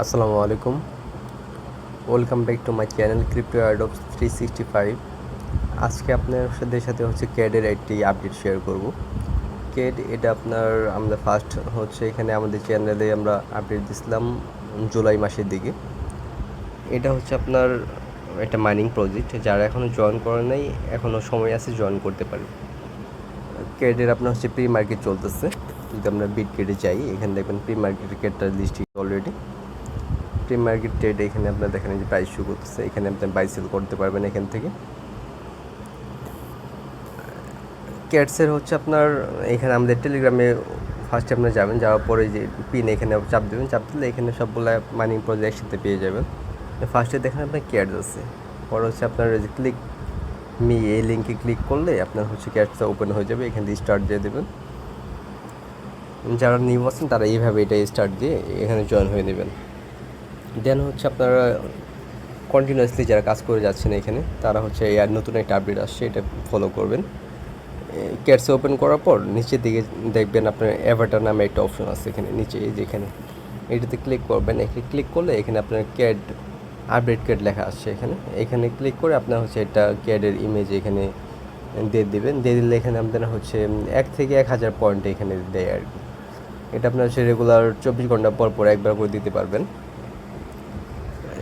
আসসালামু আলাইকুম, welcome back to my channel crypto অ্যাডপস 365। আজকে আপনাদের সাথে হচ্ছে ক্যাডের একটি আপডেট শেয়ার করব। ক্যাড এটা আমরা ফার্স্ট হচ্ছে এখানে আমাদের চ্যানেলে আমরা আপডেট দিয়েছিলাম জুলাই মাসের দিকে। এটা হচ্ছে আপনার একটা মাইনিং প্রজেক্ট, যারা এখনও জয়েন করে নাই এখনও সময় আছে, জয়েন করতে পারে। ক্যাডের আপনার হচ্ছে প্রি মার্কেট চলতেছে। যদি আমরা বিট কেটে যাই, এখানে দেখবেন প্রি মার্কেটের ক্যাডটার list already pre market trade. এখানে আপনার দেখেন যে প্রাইস শো করতেছে, এখানে আপনি বাই সেল করতে পারবেন এখান থেকে। ক্যাটসের হচ্ছে আপনার এখানে আমাদের টেলিগ্রামে ফার্স্টে আপনার যাবেন, যাওয়ার পরে যে পিন এখানে চাপ দেবেন, চাপ দিলে এখানে সবগুলো মাইনিং প্রজেক্ট একসাথে পেয়ে যাবেন। ফার্স্টে দেখেন আপনার ক্যাটস আছে, পরে হচ্ছে আপনার ক্লিক মি এই লিঙ্কে ক্লিক করলে আপনার হচ্ছে ক্যাটসটা ওপেন হয়ে যাবে। এখান থেকে স্টার্ট দিয়ে দেবেন। যারা নিউ আছেন তারা এইভাবে এটা স্টার্ট দিয়ে এখানে জয়েন হয়ে নেবেন। দেন হচ্ছে আপনারা কন্টিনিউয়াসলি যারা কাজ করে যাচ্ছেন এখানে, তারা হচ্ছে এই আর নতুন একটা আপডেট আসছে, এটা ফলো করবেন। ক্যাটস ওপেন করার পর নিচের দিকে দেখবেন আপনার অ্যাভাটার নামে একটা অপশন আছে এখানে নিচে, এই যেখানে এটাতে ক্লিক করবেন। এখানে ক্লিক করলে এখানে আপনার ক্যাড আপডেট ক্যাড লেখা আসছে এখানে। এখানে ক্লিক করে আপনার হচ্ছে এটা ক্যাডের ইমেজ এখানে দিয়ে দেবেন। দিয়ে দিলে এখানে আপনার হচ্ছে 1 থেকে 1000 পয়েন্ট এখানে দেয় আর কি। এটা আপনার হচ্ছে রেগুলার 24 ঘন্টা পর পর একবার করে দিতে পারবেন।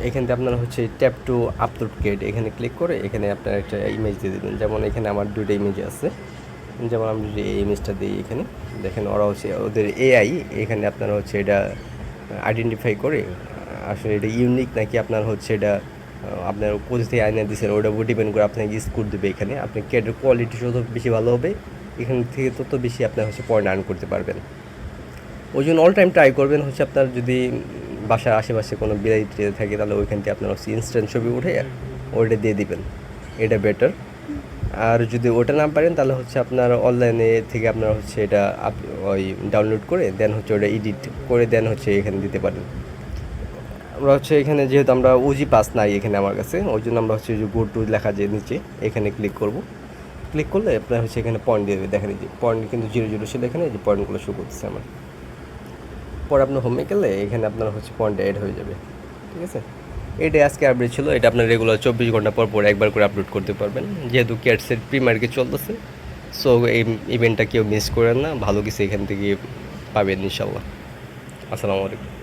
এখান থেকে আপনার হচ্ছে ট্যাপ টু আপলোড ক্যাড, এখানে ক্লিক করে এখানে আপনার একটা ইমেজ দিয়ে দেবেন। যেমন এখানে আমার 2টা ইমেজ আছে, যেমন আমি যদি এই ইমেজটা দিই এখানে দেখেন, ওরা হচ্ছে ওদের এআই এখানে আপনার হচ্ছে এটা আইডেন্টিফাই করে আসলে এটা ইউনিক নাকি আপনার হচ্ছে এটা আপনার কোথা থেকে আইনে দিচ্ছেন ওটার উপর ডিপেন্ড করে আপনাকে স্কোর দেবে। এখানে আপনি ক্যাডের কোয়ালিটি যত বেশি ভালো হবে, এখান থেকে তত বেশি আপনার হচ্ছে পয়েন্ট আর্ন করতে পারবেন। ওই জন্য অল টাইম ট্রাই করবেন হচ্ছে আপনার যদি বাসার আশেপাশে কোনো বিলাই টিলাই থাকে, তাহলে ওইখান থেকে আপনার হচ্ছে ইনস্ট্যান্ট ছবি উঠে ওইটা দিয়ে দিবেন, এটা বেটার। আর যদি ওটা না পারেন তাহলে হচ্ছে আপনার অনলাইনে থেকে আপনার হচ্ছে এটা ওই ডাউনলোড করে দেন হচ্ছে ওটা এডিট করে দেন হচ্ছে এখানে দিতে পারেন। আমরা হচ্ছে এখানে যেহেতু আমরা ওজি পাস নাই এখানে আমার কাছে, ওই জন্য আমরা হচ্ছে যে গো টু লেখা যে নিচে এখানে ক্লিক করব। ক্লিক করলে আপনার হচ্ছে এখানে পয়েন্ট দিয়ে দেবে। দেখেন যে পয়েন্ট কিন্তু 0 ছিল এখানে, যে পয়েন্টগুলো শো করতেছে আমার। পরে আপনার হোমে গেলে এখানে আপনার হচ্ছে পয়েন্ট অ্যাড হয়ে যাবে। ঠিক আছে, এটাই আজকে আপডেট ছিল। এটা আপনার রেগুলার 24 ঘন্টা পর পর একবার করে আপলোড করতে পারবেন, যেহেতু ক্যাটসের প্রি মার্কেট চলতেছে। সো এই ইভেন্টটা কেউ মিস করেন না, ভালো কিছু এখান থেকে পাবেন ইনশাল্লাহ। আসসালামু আলাইকুম।